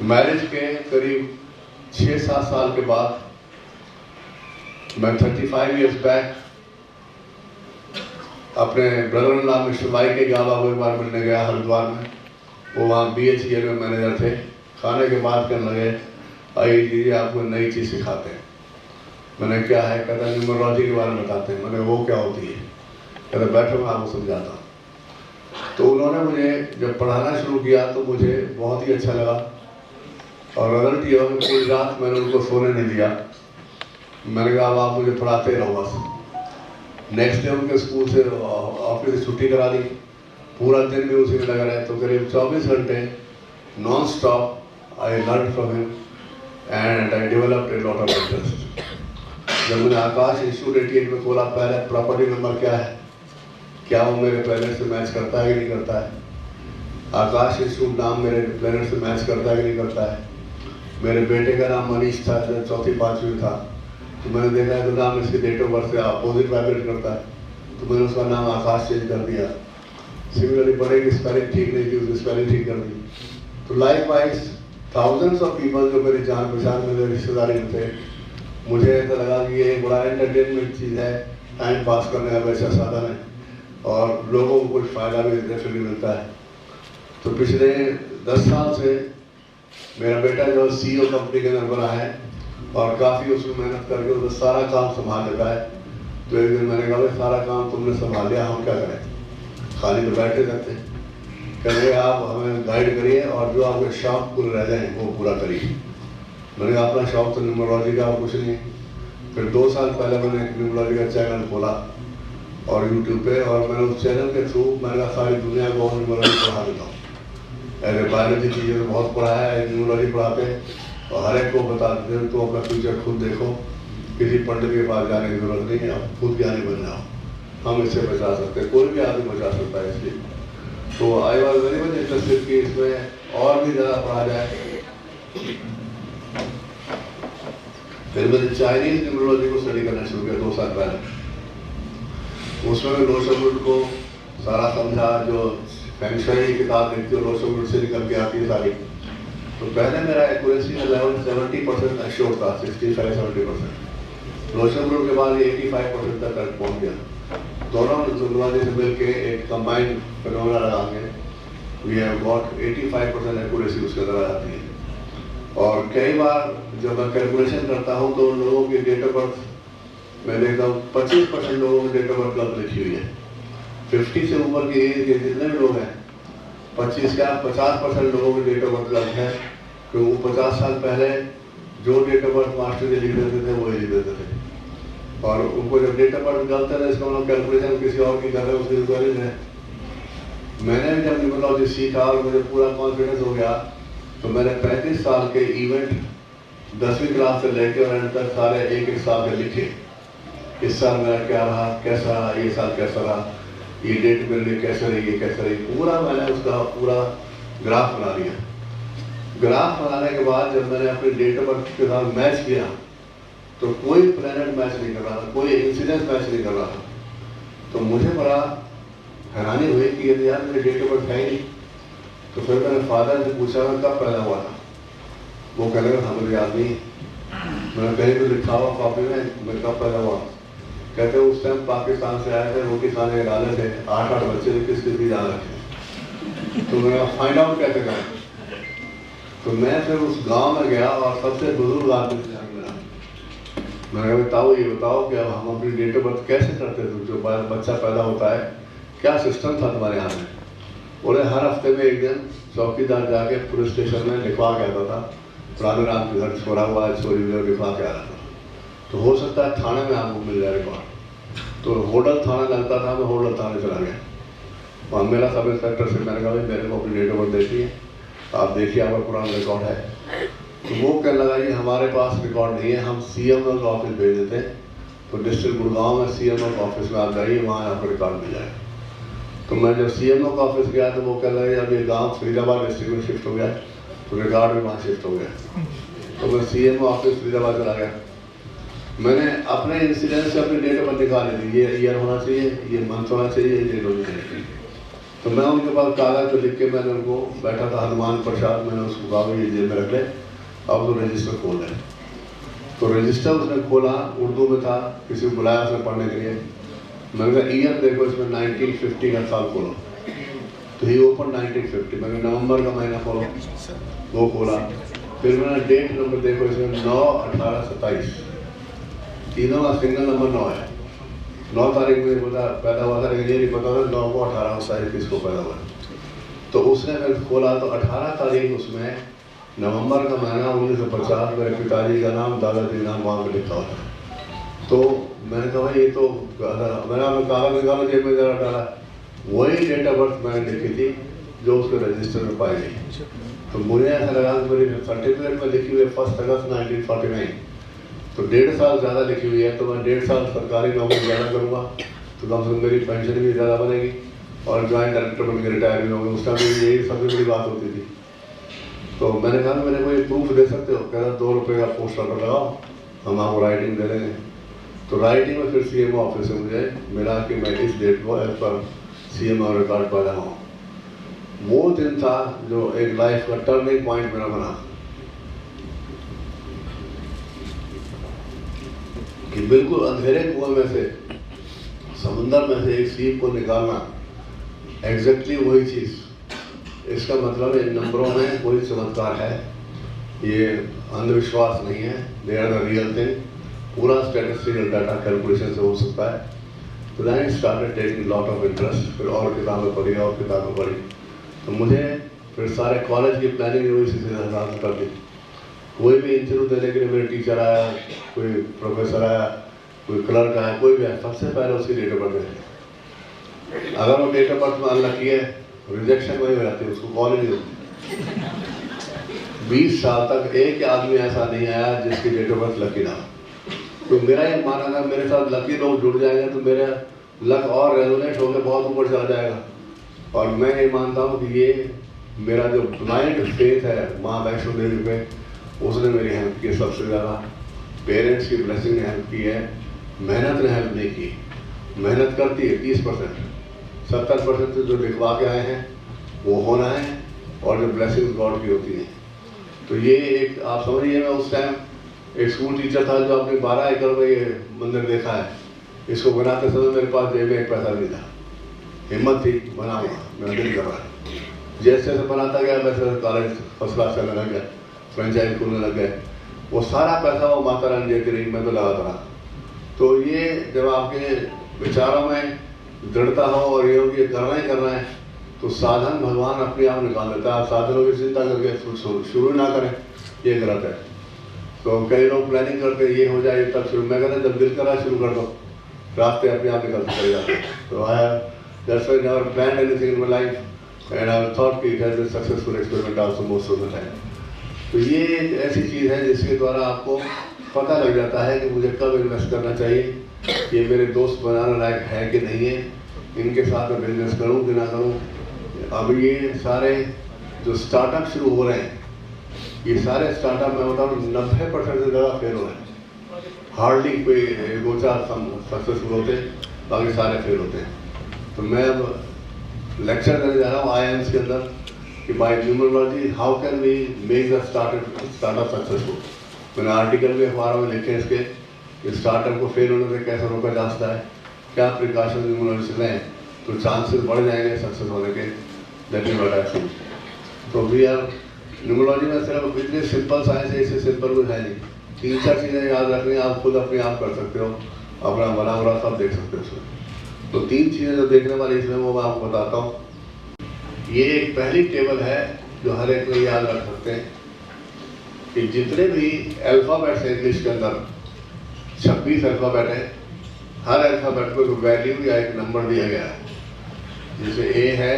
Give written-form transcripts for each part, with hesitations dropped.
Marriage के करीब 6-7 साल के बाद मैं 35 इयर्स बैक अपने brother in law Mr Y K गावा को एक बार मिलने गया हरिद्वार में। वो वहाँ BHEL में मैनेजर थे। खाने के बाद कहने लगे, आइए जी आपको नई चीज़ सिखाते हैं। मैंने क्या है? कहता है न्यूमरोलॉजी के बारे में बताते हैं। मैंने वो क्या होती है? कहते बैठो मैं आपको समझाता हूँ। तो उन्होंने मुझे जब पढ़ाना शुरू किया तो मुझे बहुत ही अच्छा लगा और रिजल्ट ये हो कि पूरी रात मैंने उनको सोने नहीं दिया। मैंने कहा अब आप मुझे पढ़ाते रहो बस। नेक्स्ट डे उनके स्कूल से ऑफिस से छुट्टी करा दी। पूरा दिन भी उसी में लगा रहे। तो करीब 24 घंटे non stop I learn from him and I developed a lot of interest. जब मैंने आकाश इंस्टीट्यूट 88 में खोला, पहले प्रॉपर्टी नंबर क्या है, क्या वो मेरे प्लेनेट से मैच करता है कि नहीं करता है। आकाश इंस्टीट्यूट नाम मेरे प्लेनेट से मैच करता है कि नहीं करता है। मेरे बेटे का नाम मनीष था, जब 4th-5th में था तो मैंने देखा है तो नाम इसके डेट ऑफ बर्थ से अपोजिट वाइब्रेट करता है, तो मैंने उसका नाम आकाश चेंज कर दिया। सिमिलरली बड़े की स्पेलिंग ठीक नहीं थी, उसकी स्पेलिंग ठीक कर दी। तो like wise thousands of people जो मेरी जान पहचान में मेरे रिश्तेदारी में थे, मुझे ऐसा लगा कि ये एक बड़ा एंटरटेनमेंट चीज़ है, टाइम पास करने का वैसा साधन है और लोगों को कुछ फ़ायदा भी डेफिनेटली मिलता है। तो पिछले 10 साल से मेरा बेटा जो CEO कंपनी के अंदर बना है और काफ़ी उसमें मेहनत करके उधर सारा काम संभाल लेता है। तो एक दिन मैंने कहा भाई सारा काम तुमने संभाल लिया, हम क्या करें, खाली तो बैठे रहते। कहेंगे आप हमें गाइड करिए और जो आपके शौक पूरे रह जाएँ वो पूरा करिए। मैंने कहा अपना शौक तो न्यूमरोलॉजी का और कुछ नहीं। फिर 2 साल पहले मैंने एक न्यूमरोलॉजी का चैनल खोला और YouTube पे, और मैंने उस चैनल के थ्रू मैंने कहा सारी दुनिया को न्यूमरोलॉजी पढ़ा देता हूँ। ऐसे बायोलॉजी चीज़ें तो बहुत पढ़ा है, न्यूमरोलॉजी पढ़ाते हैं और हर एक को बता देते हैं। तो अपना फ्यूचर खुद देखो, किसी पंडित के पास जाने की जरूरत नहीं है, आप खुद ज्ञानी बन जाओ। हम इससे बचा सकते हैं, कोई भी आदमी बचा सकता है। इसलिए तो I was very much interested कि इसमें और भी ज़्यादा पढ़ा जाए। फिर मैंने चाइनीज न्यूमरोलॉजी को स्टडी करना शुरू किया 2 साल पहले। उसमें मैं लोशनवुड को सारा समझा, जो फेंगशुई की किताब लिखती है लोशनवुड से निकल के आती है सारी। तो पहले मेरा एक्यूरेसी का लेवल 70% एश्योर था, 65-70%। लोशनवुड के बाद 85% तक पहुँच गया। दोनों न्यूमरोलॉजी से मिल के एक कंबाइंड फिनोमेना लगाएंगे, वी हैव गॉट 85% एक्यूरेसी उसके अंदर आ जाती है। और कई बार जब मैं कैलकुलेशन करता हूँ तो लोगों की डेट ऑफ बर्थ मैं देखता हूँ 25% लोगों की डेट ऑफ बर्थ गलत लिखी हुई है। 50 से ऊपर की एज के जितने भी लोग हैं, 50% लोगों की डेट ऑफ बर्थ गलत है, क्योंकि वो 50 साल पहले जो डेट ऑफ बर्थ मास्टर जी लिख देते थे वही लिख देते थे। और उनको जब डेट ऑफ बर्थ गलत है तो इसका मतलब कैलकुलेशन किसी और की कर रहे हैं, उसकी रिक्वायरिंग है। मैंने जब न्यूमरोलॉजी सीखा और मुझे पूरा कॉन्फिडेंस हो गया तो मैंने 35 साल के इवेंट 10वीं क्लास से लेकर और एंड तक सारे एक साल के लिखे। इस साल मेरा क्या रहा, कैसा रहा, ये साल कैसा रहा, ये डेट मेरे लिए कैसे रही, ये कैसे रही, पूरा मैंने उसका पूरा ग्राफ बना लिया। ग्राफ बनाने के बाद जब मैंने अपनी डेट ऑफ बर्थ के साथ मैच किया तो कोई प्लैनेट मैच नहीं कर रहा था, कोई इंसिडेंस मैच नहीं कर रहा था। तो मुझे बड़ा हैरानी हुई कि यदि यार मेरी डेट ऑफ बर्थ है ही नहीं। तो फिर मैंने फादर से पूछा मैं कब पैदा हुआ था। वो कहने लगा हमें याद नहीं। मैंने कहीं तो लिखा हुआ कॉपी में मैं कब पैदा हुआ। कहते उस टाइम पाकिस्तान से आए थे, रोटी खाने के डाले थे, 8 बच्चे थे, किस किस भी जान रखे। तो मैंने फाइंड आउट कैसे करें। तो मैं फिर उस गांव में गया और सबसे बुजुर्ग आदमी से जान मिला। मैंने बताओ ये बताओ कि अब हम अपनी डेट ऑफ बर्थ कैसे करते थे, जो बच्चा पैदा होता है क्या सिस्टम था तुम्हारे यहाँ में। बोले हर हफ्ते में एक दिन चौकीदार जाके पुलिस स्टेशन में लिखवा के आता था, पुराने राम के घर छोड़ा हुआ है, चोरी हुई, लिखवा के आ रहा था। तो हो सकता है थाने में आपको मिल जाए रिकॉर्ड। तो होटल थाना लगता था, मैं होटल थाने चला गया। वहाँ मेरा सब इंस्पेक्टर से मैंने कहा भाई मेरे को अपनी डेट ऑफ बर्थ देखिए, आप देखिए आपका पुराना रिकॉर्ड है। तो वो कहने लगा ये हमारे पास रिकॉर्ड नहीं है, हम CMO का ऑफिस भेज देते हैं। तो डिस्ट्रिक्ट गुड़गांव में CMO का ऑफिस में आप जाइए, वहाँ आपको रिकॉर्ड मिल जाएगा। तो मैं जब CMO का ऑफिस गया तो वो कह रहे हैं अब ये गांव फरीदाबाद डिस्ट्रिक्ट में शिफ्ट हो गया, तो रिकॉर्ड भी वहाँ शिफ्ट हो गया। तो मैं CMO ऑफिस फरीदाबाद चला गया। मैंने अपने इंसिडेंट से अपनी डेट ऑफ बर्थ निकाल ली थी, ये ईयर होना चाहिए, ये मंथ होना चाहिए, ये डेट होनी चाहिए। तो मैं उनके पास कागज पे लिख के मैंने उनको बैठा था हनुमान प्रसाद, मैंने उसको कहा ये जेब में रख ले, अब तो रजिस्टर खोल दें। तो रजिस्टर उसने खोला, उर्दू में था, किसी को बुलाया उसने पढ़ने के लिए। मैंने कहा ईयर देखो इसमें 1950 का साल खोलो। तो ही ओपन 1950, मैंने नवंबर का महीना खोलो, वो खोला। फिर मैंने डेट नंबर देखो इसमें 9/18/27, तीनों का सिंगल नंबर 9 है। 9 तारीख में पैदा हुआ था, लेकिन ये नहीं पता था 9 को 18 तारीख किसको पैदा हुआ। तो उसने फिर खोला तो 18 तारीख उसमें नवंबर का महीना 1950, मेरे पिताजी का नाम, दादाजी का नाम वहाँ पर लिखा हुआ था। तो मैंने कहा ये तो मैंने कागज निकाला, जेब में जरा डाला, वही डेट ऑफ बर्थ मैंने लिखी थी जो उसके रजिस्टर में पाई गई। तो मुझे ऐसा लगा कि मेरी सर्टिफिकेट में लिखी हुई है 1 अगस्त 1949, तो 1.5 साल ज़्यादा लिखी हुई है। तो मैं 1.5 साल सरकारी नौकरी ज़्यादा करूँगा तो कम से कम मेरी पेंशन भी ज़्यादा बनेगी और जॉइंट डायरेक्टर बन के रिटायर भी होंगे। उस टाइम यही सबसे बड़ी बात होती थी। तो मैंने कहा मेरे को ये प्रूफ दे सकते हो? कह रहा 2 रुपये का पोस्ट ऑर्डर लगाओ, हम आपको राइटिंग दे देंगे। तो राइटिंग में फिर CMO ऑफिस से मुझे मिला कि मैं इस डेट को एज पर CMO रिकॉर्ड पैदा हूँ। वो दिन था जो एक लाइफ का टर्निंग पॉइंट मेरा बना कि बिल्कुल अंधेरे कुएं में से, समुंदर में से एक सीप को निकालना, एग्जैक्टली वही चीज़। इसका मतलब इन नंबरों में कोई चमत्कार है, ये अंधविश्वास नहीं है, they are the real thing. पूरा स्टैटिस्टिकल डाटा कैलकुलेशन से हो सकता है। तो then started taking lot of interest. फिर और किताबें पढ़ी और किताबें पढ़ी, तो मुझे फिर सारे कॉलेज की प्लानिंग यूनिवर्सिटी से कर दी। कोई भी इंटरव्यू देने के लिए मेरे टीचर आया, कोई प्रोफेसर आया, कोई क्लर्क आया, कोई भी आया, सबसे पहले उसकी डेट ऑफ बर्थ देते। अगर वो डेट ऑफ बर्थ में अनलकी है, रिजेक्शन वही हो जाती है, उसको कॉल ही नहीं होती। 20 साल तक एक आदमी ऐसा नहीं आया जिसकी डेट ऑफ बर्थ लकी ना। तो मेरा ये मानना था मेरे साथ लकी लोग जुड़ जाएंगे तो मेरा लक और रेजोनेट होकर बहुत ऊपर चला जाएगा। और मैं ये मानता हूँ कि ये मेरा जो ब्लाइंड फेथ है माँ वैष्णो देवी पे, उसने मेरी हेल्प की सबसे ज़्यादा। पेरेंट्स की ब्लेसिंग ने हेल्प की है, मेहनत ने हेल्प नहीं की। मेहनत करती है 30%, 70% से जो लिखवा के आए हैं वो होना है, और जो ब्लेसिंग गॉड की होती हैं। तो ये एक आप समझिए, मैं उस टाइम एक स्कूल टीचर था जो अपने 12 एकड़ में ये मंदिर देखा है। इसको बनाते समय मेरे पास जेब में एक पैसा नहीं था, हिम्मत थी, बनाऊंगा, मेरा दिल कर रहा है। जैसे जैसे बनाता गया वैसे कॉलेज फर्स्ट क्लास चलने लग गया, फ्रेंचाइज खुलने लग गए। वो सारा पैसा वो माता रानी देती रही, मैं तो लगाता रहा। तो ये जब आपके विचारों में दृढ़ता हो और ये हो कि करना ही करना है, तो साधन भगवान अपने आप निकाल देता है। आप साधनों की चिंता करके शुरू ना करें, ये गलत है। तो कई लोग प्लानिंग करते हैं ये हो जाए तब शुरू, मैं कहता जब दिल करा शुरू कर दो, रास्ते अपने आप निकलते चले जाते हैं। तो that's why I never planned anything in my life, and I thought कि it has been successful experiment also most of the time. तो ये एक ऐसी चीज़ है जिसके द्वारा आपको पता लग जाता है कि मुझे कब इन्वेस्ट करना चाहिए, ये मेरे दोस्त बनाने लायक है कि नहीं है, इनके साथ मैं बिजनेस करूँ कि ना करूँ। अब ये सारे जो स्टार्टअप शुरू हो रहे हैं, ये सारे स्टार्टअप में बताऊँ 90% से ज़्यादा फेल हो रहे हैं। हार्डली कोई 2-4 सक्सेसफुल होते हैं, बाकी सारे फेल होते हैं। तो मैं अब लेक्चर करने जा रहा हूँ IIMs के अंदर कि by numerology how can we make the startup successful. मैंने आर्टिकल भी अखबारों में लिखे इसके, स्टार्टअप को फेल होने से कैसे रोका जा सकता है, क्या प्रिकॉशन न्यूमरोलॉजी से लें तो चांसेस बढ़ जाएंगे सक्सेस होने के। That is what I feel. तो वी आर न्यूमरोलॉजी में सिर्फ इतनी सिंपल साइंस है, इससे सिंपल कुछ है नहीं। 3-4 चीज़ें याद रखनी, आप खुद अपने आप कर सकते हो, अपना बना बुरा सब देख सकते हो उसमें। तो 3 चीज़ें जो देखने वाली इसमें वो मैं आपको बताता हूँ। ये एक पहली टेबल है जो हर एक को याद रख सकते हैं कि जितने भी अल्फ़ाबेट्स हैं इंग्लिश के अंदर 26 अल्फ़ाबेट है, हर अल्फ़ाबेट को एक वैल्यू या एक नंबर दिया गया है। जैसे A है,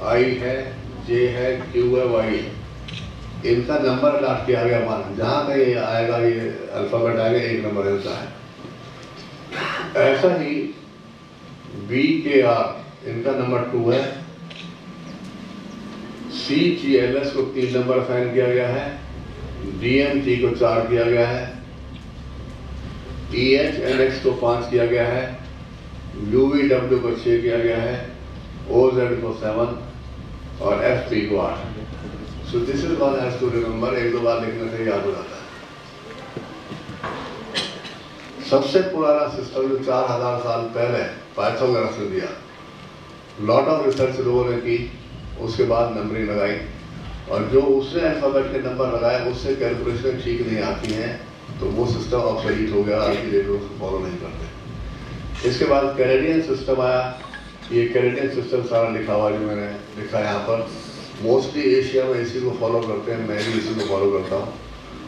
I है, J है, Q है, Y है, इनका नंबर लास्ट किया गया। मान जहाँ कहीं आएगा ये अल्फ़ाबेट आएगा, एक नंबर इनका है। ऐसा ही B K R इनका नंबर 2 है, C G L S को 3 नंबर असाइन किया गया है, D M T को 4 किया गया है, E H N X को 5 किया गया है, U V W को 6 किया गया है, OZ को 7 और FP को 8। So this is one has to remember, एक दो बार लिखने से याद हो जाता है। सबसे पुराना सिस्टम जो 4000 साल पहले पाइथागोरस ने दिया, लॉट ऑफ रिसर्च लोगों ने की, उसके बाद नंबरिंग लगाई, और जो उसने अल्फाबेट के नंबर लगाए उससे कैलकुलेशन ठीक नहीं आती हैं, तो वो सिस्टम ऑब्सोलीट हो गया, आज की डेट में उसको फॉलो नहीं करते। इसके बाद कैनेडियन सिस्टम आया। ये कैनेडियन सिस्टम सारा लिखा हुआ जो मैंने लिखा है यहाँ पर, मोस्टली एशिया में इसी को फॉलो करते हैं, मैं भी इसी को फॉलो करता हूँ।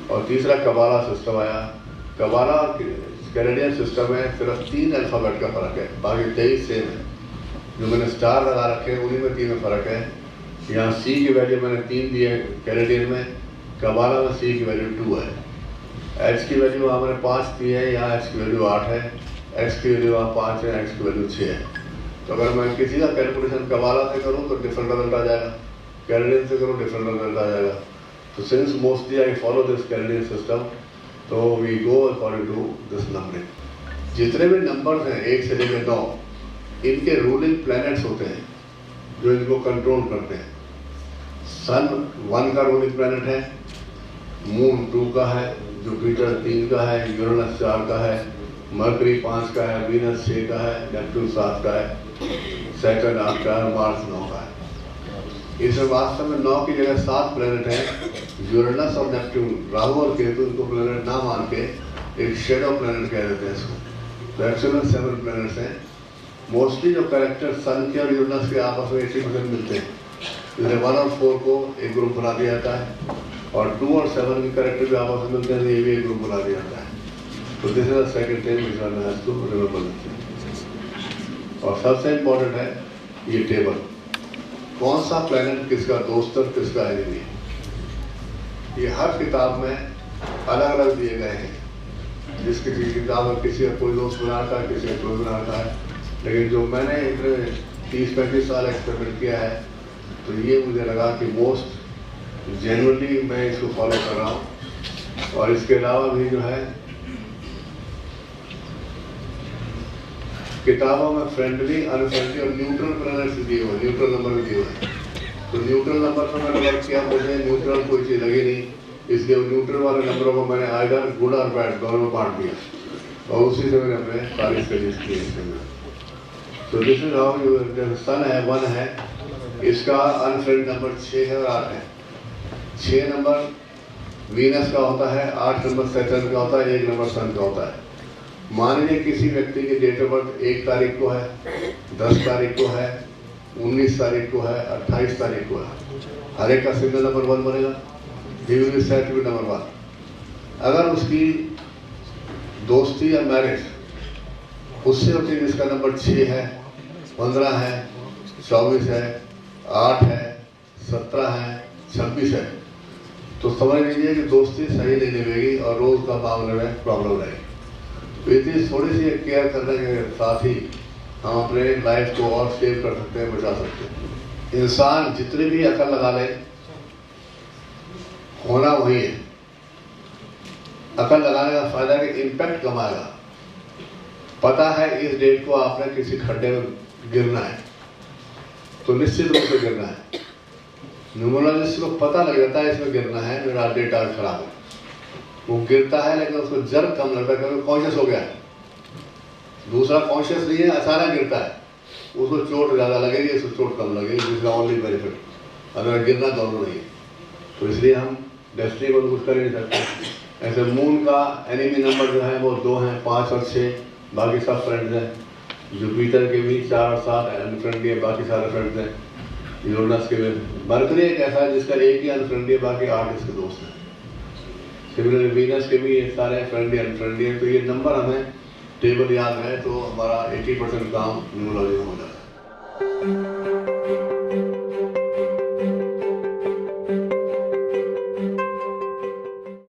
और तीसरा कबाला सिस्टम आया। कबाला कैनेडियन सिस्टम में सिर्फ 3 अल्फाबेट का फ़र्क है, बाकी 23 सेम है। जो मैंने स्टार लगा रखे हैं उन्हीं में 3 में फ़र्क है। यहाँ C की वैल्यू मैंने 3 दी है कैनेडियन में, कबाला में C की वैल्यू 2 है। H की वैल्यू वहाँ मैंने 5 दी है, यहाँ H की वैल्यू 8 है, X की वैल्यू वहाँ 5 है, X की वैल्यू 6 है। तो अगर मैं किसी का कैलकुलेशन कबाला से करूँ तो डिफरेंट रिजल्ट आ जाएगा, कैनेडियन से करूँ डिफरेंट रिजल्ट आ जाएगा। तो since mostly I follow this Canadian system, तो we go according to this numbering. जितने भी नंबर्स हैं 1 से लेकर 9, इनके रूलिंग प्लैनेट्स होते हैं जो इनको कंट्रोल करते हैं। सन 1 का रूलिंग प्लैनेट है, मून 2 का है, जुपिटर 3 का है, यूरेनस 4 का है, मरकरी 5 का है, वीनस 6 का है, नेपच्यून 7 का है, सैटर्न 8 का है, मार्स 9 का है। इसमें वास्तव में 9 की जगह 7 प्लैनेट हैं। यूरेनस और नेपच्यून, राहु और केतु, इनको प्लैनेट ना मान के एक शेडो प्लैनेट कह देते हैं इसको। तो एक्चुअल में 7 प्लैनेट्स हैं। मोस्टली जो कैरेक्टर सन के और यूरेनस के आपस में 80% मिलते हैं, इसलिए 1 और 4 को एक ग्रुप बना दिया जाता है, और 2 और 7 के कैरेक्टर भी आपस में मिलते हैं, ये भी एक ग्रुप बना दिया जाता है। तो this is the second thing which one has to remember. और सबसे इम्पोर्टेंट है ये टेबल, कौन सा प्लैनेट किसका दोस्त और किसका एनिमी है। ये हर किताब में अलग अलग दिए गए हैं। जिस किसी किताब में किसी का कोई दोस्त बना रखा है, किसी का कोई बना रखा है, लेकिन जो मैंने इतने 30-35 साल एक्सपेरिमेंट किया है, तो ये मुझे लगा कि मोस्ट जेन्युइनली मैं इसको फॉलो कर रहा हूँ। और इसके अलावा भी जो है किताबों में फ्रेंडली, अनफ्रेंडली और न्यूट्रल प्लैनेट्स दिए हुए, न्यूट्रल नंबर भी दिए हुए। तो न्यूट्रल नंबर पर मैंने वर्क किया, मुझे न्यूट्रल कोई चीज़ लगी नहीं, इसलिए न्यूट्रल वाले नंबरों को मैंने आइदर गुड और बैड दोनों में बांट दिया, और उसी से मैंने अपने सारी स्टडीज की इसमें। तो दिस इज हाउ यू, सन है 1 है, इसका अनफ्रेंड नंबर 6 है और 8 है। 6 नंबर वीनस का होता है, 8 नंबर सैटर्न का होता है, 1 नंबर सन का होता है। मान लीजिए किसी व्यक्ति की डेट ऑफ बर्थ 1 तारीख को है, 10 तारीख को है, 19 तारीख को है, 28 तारीख को है, हर एक का सिंगल नंबर 1 बनेगा, he will be said to be number 1। अगर उसकी दोस्ती या मैरिज उससे होती है जिसका नंबर 6 है, 15 है, 24 है, 8 है, 17 है, 26 है, तो समझ लीजिए कि दोस्ती सही नहीं निभेगी और रोज का मामले में प्रॉब्लम रहेगी। तो इतनी थोड़ी सी केयर करने के साथ ही हम अपने लाइफ को और सेव कर सकते हैं, बचा सकते हैं। इंसान जितनी भी अकल लगा ले, होना वही है। अकल लगाने का फायदा है कि इम्पैक्ट कम आएगा। पता है इस डेट को आपने किसी खड्डे में गिरना है, तो निश्चित रूप से गिरना है। न्यूमरोलॉजिस्ट को पता लग जाता है इसमें गिरना है, मेरा डेट आज खराब है, वो गिरता है, लेकिन उसको जर्क कम लगता है क्योंकि कॉन्शियस हो गया है। दूसरा कॉन्शियस नहीं है, अचानक गिरता है, उसको चोट ज़्यादा लगेगी, उसको चोट कम लगेगी, जिसका ओनली बेनिफिट। अगर गिरना दोनों नहीं है, तो इसलिए हम डेस्टिनी को कुछ कर ही नहीं सकते। ऐसे मून का एनिमी नंबर जो है वो 2 हैं, 5 और 6, बाकी सब फ्रेंड्स हैं। जुपिटर के भी 4 और 7 अनफ्रेंडली है, बाकी सारे फ्रेंड्स हैं। यूरेनस के भी, मरकरी एक ऐसा है जिसका एक ही अनफ्रेंडली है, बाकी 8 इसके दोस्त हैं। सिमिलरली वीनस के भी ये सारे फ्रेंडली अनफ्रेंडली हैं। तो ये नंबर हमें टेबल याद है तो हमारा 80% काम न्यूमरोलॉजी में हो जाता है।